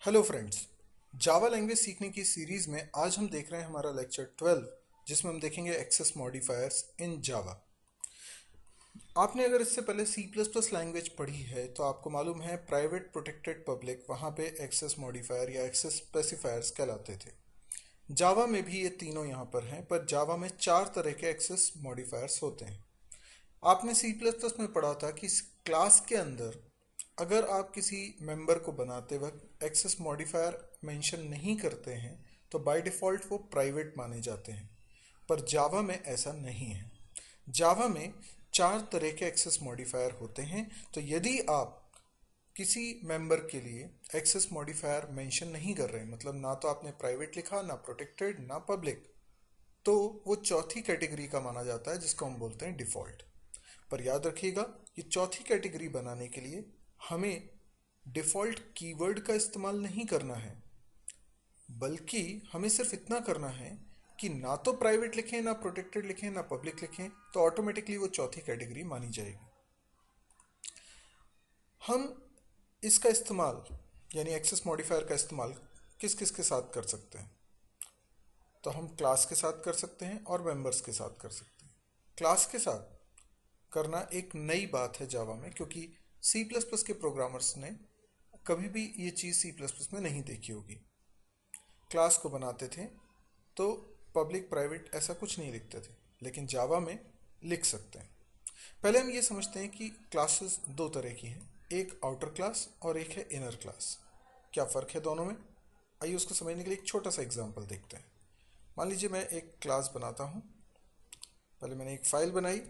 Hello friends. Java language सीखने की series में आज हम देख रहे हैं हमारा लेक्चर 12, जिसमें हम देखेंगे एक्सेस मॉडिफायर्स इन जावा। आपने अगर इससे पहले सी प्लस प्लस लैंग्वेज पढ़ी है तो आपको मालूम है प्राइवेट, प्रोटेक्टेड, पब्लिक, वहाँ पे एक्सेस मॉडिफायर या एक्सेस स्पेसिफायर्स कहलाते थे। जावा में भी ये तीनों यहाँ पर हैं, पर जावा में 4 तरह के एक्सेस मॉडिफायर्स होते हैं। आपने सी प्लस प्लस में पढ़ा था कि क्लास के अंदर अगर आप किसी मेंबर को बनाते वक्त एक्सेस मॉडिफायर मेंशन नहीं करते हैं तो बाय डिफ़ॉल्ट वो प्राइवेट माने जाते हैं। पर जावा में ऐसा नहीं है। जावा में 4 तरह के एक्सेस मॉडिफायर होते हैं। तो यदि आप किसी मेंबर के लिए एक्सेस मॉडिफायर मेंशन नहीं कर रहे हैं, मतलब ना तो आपने प्राइवेट लिखा, ना प्रोटेक्टेड, ना पब्लिक, तो वो चौथी कैटेगरी का माना जाता है, जिसको हम बोलते हैं डिफ़ॉल्ट। पर याद रखिएगा, ये चौथी कैटेगरी बनाने के लिए हमें डिफ़ॉल्ट कीवर्ड का इस्तेमाल नहीं करना है, बल्कि हमें सिर्फ इतना करना है कि ना तो प्राइवेट लिखें, ना प्रोटेक्टेड लिखें, ना पब्लिक लिखें, तो ऑटोमेटिकली वो चौथी कैटेगरी मानी जाएगी। हम इसका इस्तेमाल यानी एक्सेस मॉडिफायर का इस्तेमाल किस किस के साथ कर सकते हैं? तो हम क्लास के साथ कर सकते हैं और मेंबर्स के साथ कर सकते हैं। क्लास के साथ करना एक नई बात है जावा में, क्योंकि सी प्लस प्लस के प्रोग्रामर्स ने कभी भी ये चीज़ सी प्लस प्लस में नहीं देखी होगी। क्लास को बनाते थे तो पब्लिक प्राइवेट ऐसा कुछ नहीं लिखते थे, लेकिन जावा में लिख सकते हैं। पहले हम ये समझते हैं कि क्लासेस 2 तरह की हैं, एक आउटर क्लास और एक है इनर क्लास। क्या फ़र्क है दोनों में? आइए उसको समझने के लिए एक छोटा सा एग्जांपल देखते हैं। मान लीजिए मैं एक क्लास बनाता हूँ। पहले मैंने एक फ़ाइल बनाई,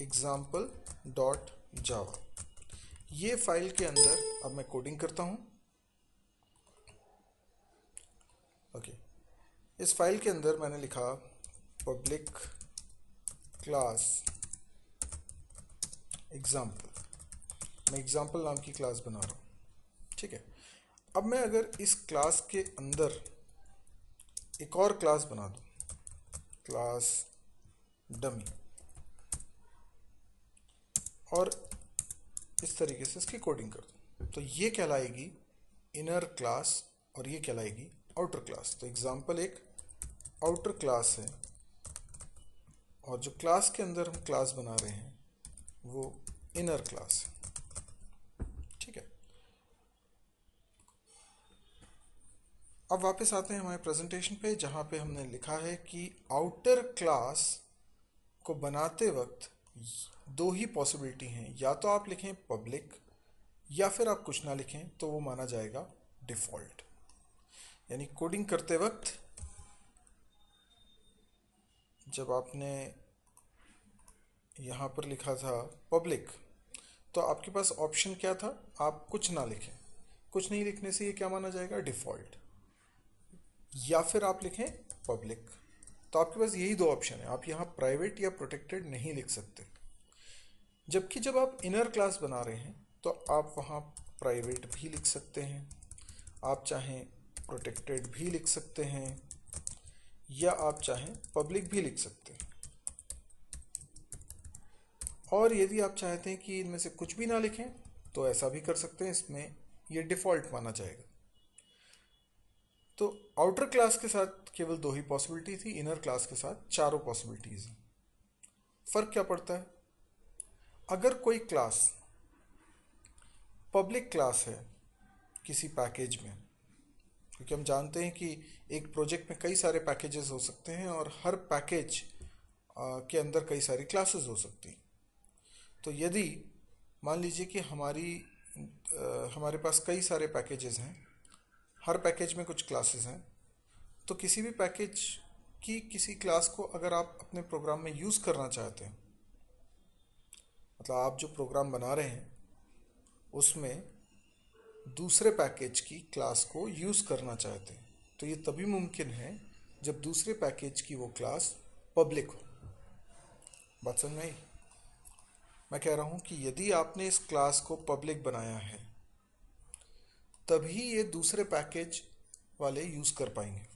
example.java। ये फाइल के अंदर अब मैं कोडिंग करता हूँ। ओके, इस फाइल के अंदर मैंने लिखा पब्लिक क्लास एग्जाम्पल। मैं एग्जाम्पल नाम की क्लास बना रहा हूँ, ठीक है। अब मैं अगर इस क्लास के अंदर एक और क्लास बना दूँ, क्लास डमी, और इस तरीके से इसकी कोडिंग कर दूँ, तो ये कहलाएगी इनर क्लास और ये कहलाएगी आउटर क्लास। तो एग्जाम्पल एक आउटर क्लास है और जो क्लास के अंदर हम क्लास बना रहे हैं वो इनर क्लास है, ठीक है। अब वापस आते हैं हमारे प्रेजेंटेशन पे, जहाँ पे हमने लिखा है कि आउटर क्लास को बनाते वक्त 2 ही पॉसिबिलिटी हैं, या तो आप लिखें पब्लिक या फिर आप कुछ ना लिखें तो वो माना जाएगा डिफ़ॉल्ट। यानी कोडिंग करते वक्त जब आपने यहाँ पर लिखा था पब्लिक, तो आपके पास ऑप्शन क्या था? आप कुछ ना लिखें। कुछ नहीं लिखने से ये क्या माना जाएगा? डिफ़ॉल्ट। या फिर आप लिखें पब्लिक। तो आपके पास यही 2 ऑप्शन है, आप यहाँ प्राइवेट या प्रोटेक्टेड नहीं लिख सकते। जबकि जब आप इनर क्लास बना रहे हैं तो आप वहाँ प्राइवेट भी लिख सकते हैं, आप चाहें प्रोटेक्टेड भी लिख सकते हैं, या आप चाहें पब्लिक भी लिख सकते हैं। और यदि आप चाहते हैं कि इनमें से कुछ भी ना लिखें तो ऐसा भी कर सकते हैं, इसमें ये डिफ़ॉल्ट माना जाएगा। तो आउटर क्लास के साथ केवल 2 ही पॉसिबिलिटी थी, इनर क्लास के साथ चारों पॉसिबिलिटीज़ हैं। फ़र्क क्या पड़ता है? अगर कोई क्लास पब्लिक क्लास है किसी पैकेज में, क्योंकि हम जानते हैं कि एक प्रोजेक्ट में कई सारे पैकेजेस हो सकते हैं और हर पैकेज के अंदर कई सारी क्लासेस हो सकती हैं। तो यदि मान लीजिए कि हमारे पास कई सारे पैकेजेस हैं, हर पैकेज में कुछ क्लासेस हैं, तो किसी भी पैकेज की किसी क्लास को अगर आप अपने प्रोग्राम में यूज़ करना चाहते हैं, मतलब आप जो प्रोग्राम बना रहे हैं उसमें दूसरे पैकेज की क्लास को यूज़ करना चाहते हैं, तो ये तभी मुमकिन है जब दूसरे पैकेज की वो क्लास पब्लिक हो। बात समझ में आई? मैं कह रहा हूँ कि यदि आपने इस क्लास को पब्लिक बनाया है तभी ये दूसरे पैकेज वाले यूज़ कर पाएंगे,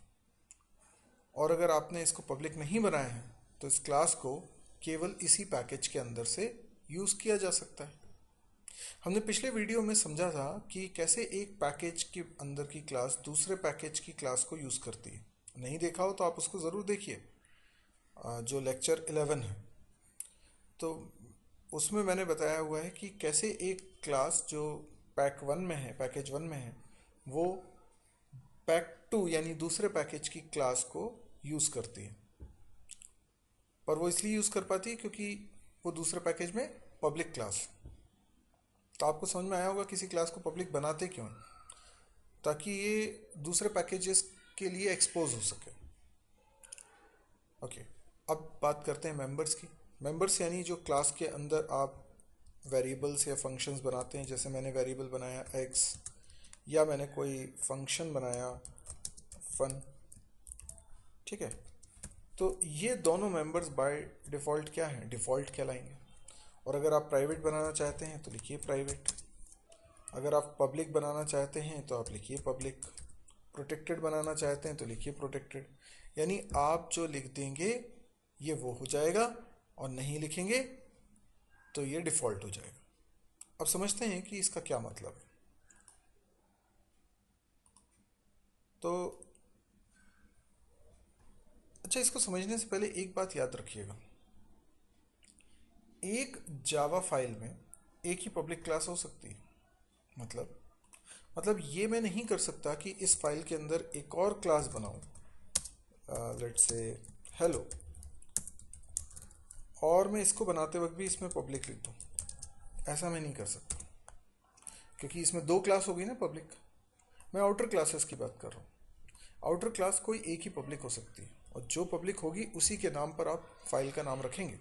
और अगर आपने इसको पब्लिक नहीं बनाया है तो इस क्लास को केवल इसी पैकेज के अंदर से यूज़ किया जा सकता है। हमने पिछले वीडियो में समझा था कि कैसे एक पैकेज के अंदर की क्लास दूसरे पैकेज की क्लास को यूज़ करती है। नहीं देखा हो तो आप उसको ज़रूर देखिए, जो लेक्चर 11 है। तो उसमें मैंने बताया हुआ है कि कैसे एक क्लास जो पैकेज वन में है, वो पैक टू यानी दूसरे पैकेज की क्लास को यूज़ करती है। पर वो इसलिए यूज़ कर पाती है क्योंकि वो दूसरे पैकेज में पब्लिक क्लास। तो आपको समझ में आया होगा किसी क्लास को पब्लिक बनाते क्यों हैं, ताकि ये दूसरे पैकेजेस के लिए एक्सपोज हो सके। ओके, अब बात करते हैं मेंबर्स की। मेंबर्स यानी जो क्लास के अंदर आप वेरिएबल्स या फंक्शंस बनाते हैं। जैसे मैंने वेरिएबल बनाया x, या मैंने कोई फंक्शन बनाया फन, ठीक है। तो ये दोनों मेंबर्स बाय डिफ़ॉल्ट क्या हैं, डिफ़ॉल्ट कहलाएंगे। और अगर आप प्राइवेट बनाना चाहते हैं तो लिखिए प्राइवेट, अगर आप पब्लिक बनाना चाहते हैं तो आप लिखिए पब्लिक, प्रोटेक्टेड बनाना चाहते हैं तो लिखिए प्रोटेक्टेड। यानी आप जो लिख देंगे ये वो हो जाएगा, और नहीं लिखेंगे तो ये डिफ़ॉल्ट हो जाएगा। अब समझते हैं कि इसका क्या मतलब है। तो अच्छा, इसको समझने से पहले एक बात याद रखिएगा, एक जावा फाइल में एक ही पब्लिक क्लास हो सकती है। मतलब ये मैं नहीं कर सकता कि इस फाइल के अंदर एक और क्लास बनाऊं, लेट्स से हेलो, और मैं इसको बनाते वक्त भी इसमें पब्लिक लिख दूं। ऐसा मैं नहीं कर सकता, क्योंकि इसमें दो क्लास होगी ना पब्लिक। मैं आउटर क्लासेस की बात कर रहा हूँ। आउटर क्लास कोई एक ही पब्लिक हो सकती है, और जो पब्लिक होगी उसी के नाम पर आप फाइल का नाम रखेंगे।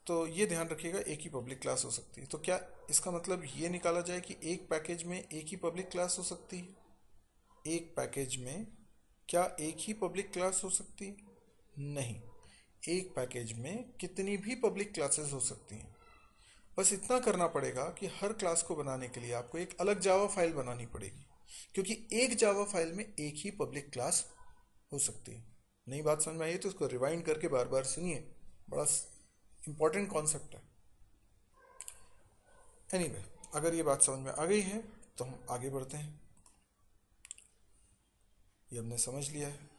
तो ये ध्यान रखिएगा, एक ही पब्लिक क्लास हो सकती है। तो क्या इसका मतलब ये निकाला जाए कि एक पैकेज में एक ही पब्लिक क्लास हो सकती है? एक पैकेज में क्या एक ही पब्लिक क्लास हो सकती है? नहीं, एक पैकेज में कितनी भी पब्लिक क्लासेस हो सकती हैं। बस इतना करना पड़ेगा कि हर क्लास को बनाने के लिए आपको एक अलग जावा फाइल बनानी पड़ेगी, क्योंकि एक जावा फाइल में एक ही पब्लिक क्लास हो सकती है। नई बात समझ में आई तो इसको रिवाइंड करके बार बार सुनिए, बड़ा इंपॉर्टेंट कॉन्सेप्ट है। एनीवे, अगर ये बात समझ में आ गई है तो हम आगे बढ़ते हैं। ये हमने समझ लिया है।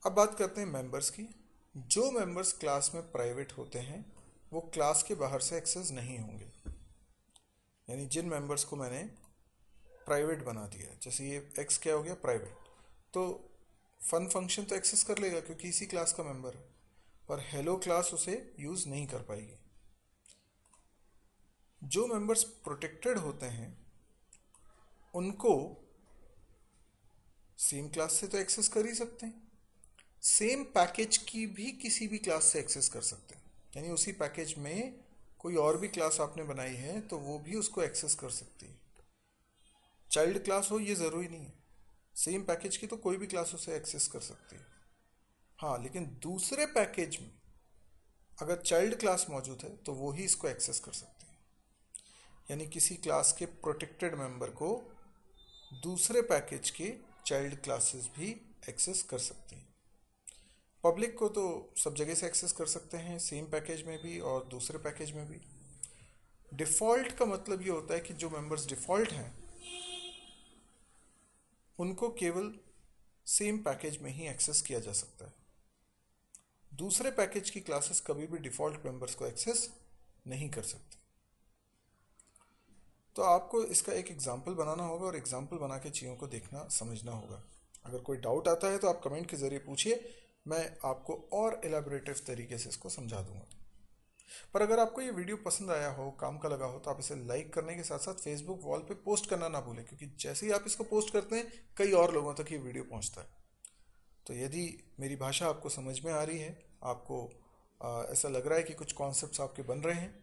अब बात करते हैं मेंबर्स की। जो मेंबर्स क्लास में प्राइवेट होते हैं वो क्लास के बाहर से एक्सेस नहीं होंगे। यानी जिन मेंबर्स को मैंने प्राइवेट बना दिया, जैसे ये एक्स क्या हो गया, प्राइवेट, तो फन फंक्शन तो एक्सेस कर लेगा क्योंकि इसी क्लास का मेंबर है, पर हेलो क्लास उसे यूज़ नहीं कर पाएगी। जो मेंबर्स प्रोटेक्टेड होते हैं उनको सेम क्लास से तो एक्सेस कर ही सकते हैं, सेम पैकेज की भी किसी भी क्लास से एक्सेस कर सकते हैं। यानी उसी पैकेज में कोई और भी क्लास आपने बनाई है तो वो भी उसको एक्सेस कर सकती है। चाइल्ड क्लास हो ये ज़रूरी नहीं है, सेम पैकेज की तो कोई भी क्लास उसे एक्सेस कर सकती है। हाँ, लेकिन दूसरे पैकेज में अगर चाइल्ड क्लास मौजूद है तो वो ही इसको एक्सेस कर सकती है। यानी किसी क्लास के प्रोटेक्टेड मेंबर को दूसरे पैकेज के चाइल्ड क्लासेस भी एक्सेस कर सकती हैं। पब्लिक को तो सब जगह से एक्सेस कर सकते हैं, सेम पैकेज में भी और दूसरे पैकेज में भी। डिफ़ॉल्ट का मतलब ये होता है कि जो मेंबर्स डिफ़ॉल्ट हैं उनको केवल सेम पैकेज में ही एक्सेस किया जा सकता है। दूसरे पैकेज की क्लासेस कभी भी डिफ़ॉल्ट मेंबर्स को एक्सेस नहीं कर सकती। तो आपको इसका एक एग्जाम्पल बनाना होगा और एग्जाम्पल बना के चीज़ों को देखना समझना होगा। अगर कोई डाउट आता है तो आप कमेंट के ज़रिए पूछिए, मैं आपको और एलाबोरेटिव तरीके से इसको समझा दूंगा। पर अगर आपको ये वीडियो पसंद आया हो, काम का लगा हो, तो आप इसे लाइक करने के साथ साथ फेसबुक वॉल पे पोस्ट करना ना भूलें, क्योंकि जैसे ही आप इसको पोस्ट करते हैं कई और लोगों तक ये वीडियो पहुंचता है। तो यदि मेरी भाषा आपको समझ में आ रही है, आपको ऐसा लग रहा है कि कुछ कॉन्सेप्ट्स आपके बन रहे हैं,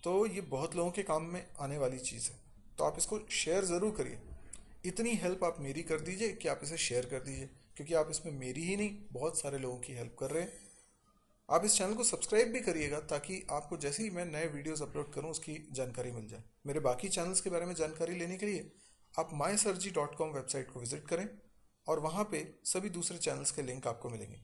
तो ये बहुत लोगों के काम में आने वाली चीज़ है। तो आप इसको शेयर ज़रूर करिए। इतनी हेल्प आप मेरी कर दीजिए कि आप इसे शेयर कर दीजिए, क्योंकि आप इसमें मेरी ही नहीं बहुत सारे लोगों की हेल्प कर रहे हैं। आप इस चैनल को सब्सक्राइब भी करिएगा ताकि आपको जैसे ही मैं नए वीडियोस अपलोड करूं उसकी जानकारी मिल जाए। मेरे बाकी चैनल्स के बारे में जानकारी लेने के लिए आप mysirji.com वेबसाइट को विजिट करें और वहाँ पे सभी दूसरे चैनल्स के लिंक आपको मिलेंगे।